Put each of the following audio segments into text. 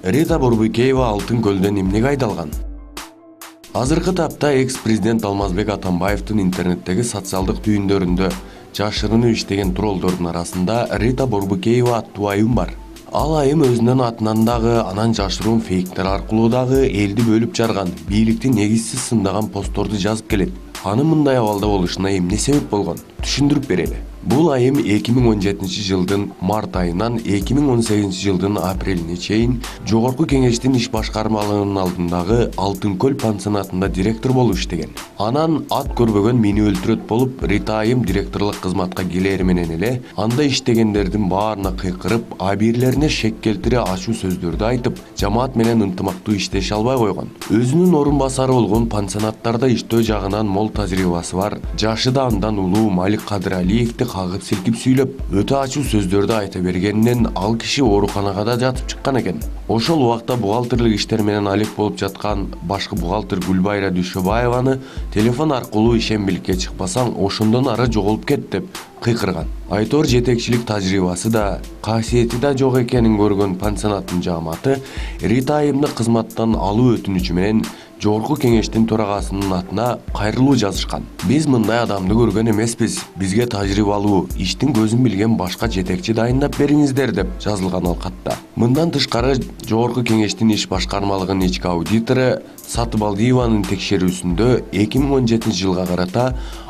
Рита Борбукеева Алтын көлдөн эмнеге айдалган? Азыркы тапта экс-президент Алмазбек Атамбаевдин интернеттеги социалдык түйүндөрүндө жашырынып иштеген троллдордун арасында Рита Борбукеева аттуу айым бар. Ал айым өзүнүн атынан дагы, анан жашыруун фейктер аркылуу дагы элди бөлүп жарган, бийликти негизсиз сындаган постторду жазып келет. Анын мындай абалда болушуна эмне себеп болгон? Түшүндүрүп берели. Бул айым 2017 жылдын март айынан 2018 жылдын апрелине чейин Жогорку Кеңештин иш башкармалыгынын алдындагы Алтын көл пансионатында директор болуп иштеген. Анан ат көрбөгөн мени өлтүрөт болуп, Рита айым директорлук кызматка келери менен эле анда иштегендердин баарына кыйкырып, абийирлерине шек келтире ачуу сөздөрдү айтып, жамаат менен ынтымактуу иштеше албай койгон. Өзүнүн орун басары болгон пансионаттарда иштөө жагынан мол тажрыйбасы бар, жашы да андан улуу Малик Кадыралиевди кагып силкип сүйлөп, өтө ачуу сөздөрдү айта бергенинен ал киши ооруканага да жатып чыккан экен. Ошол убакта бухгалтерлик иштер менен алек болуп жаткан башкы бухгалтер Гүлбайра Дүйшөбаеваны телефон аркылуу ишембиликке чыкпасаң, ошондон ары жоголуп кет деп кыйкырган. Айтор жетекчилик тажрыйбасы да, касиети да жок экенин көргөн пансионаттын жааматы Рита айымды кызматтан алуу өтүнүчү менен Жогорку Кеңештин төрагасынын атына кайрылуу жазышкан. Биз мындай адамды көргөн эмеспиз. Бизге тажрыйбалуу, иштин көзүн билген башка жетекчи дайындап бериңиздер деп жазылган ал катта. Мындан тышкары Жогорку Кеңештин иш башкармалыгынын ички аудитору Сатыбалдиеванын текшерүүсүндө 2017 жылга карата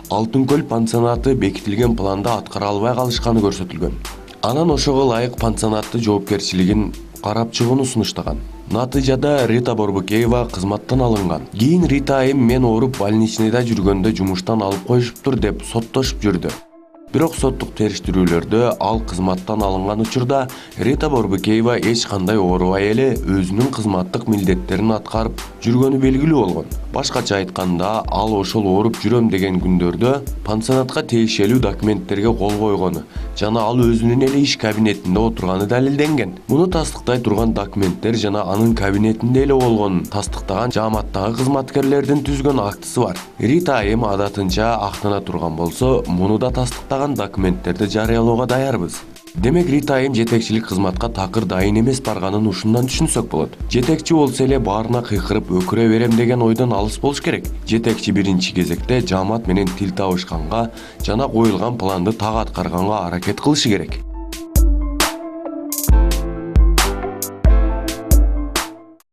Алтын көл пансионаты бекитилген планды аткара албай калышканы көрсөтүлгөн. Анан ошого ылайык пансионатты жоопкерчилигин карап чыгууну сунуштаган. Натыйжада Рита Борбукеева кызматтан алынган. Кийин Рита айым мен ооруп больничныйда жүргөндө жумуштан алып коюшуптур деп соттошуп жүрдү. Бирок соттук териштирүүлөрдө ал кызматтан алынган учурда Рита Борбукеева эч кандай оорубай эле өзүнүн кызматтык милдеттерин аткарып жүргөнү белгилүү болгон. Башкача айтканда, ал ошол ооруп жүрөм деген күндөрдө пансионатка тиешелүү документтерге кол койгону жана ал өзүнүн эле иш кабинетинде отурганы далилденген. Муну тастыктай турган документтер жана анын кабинетинде эле болгонун тастыктаган жааматтагы кызматкерлердин түзгөн актысы бар. Рита айым адатынча актана турган болсо, муну да тастыктаган документтерди жарыялоого даярбыз. Демек Рита айым жетекчилик кызматка такыр дайын эмес барганын ушундан түшүнсөк болот. Жетекчи болсо эле баарына кыйкырып өкүрө берем деген ойдон алыс болуш керек. Жетекчи биринчи кезекте жаамат менен тил табышканга жана коюлган планды так аткарганга аракет кылышы керек.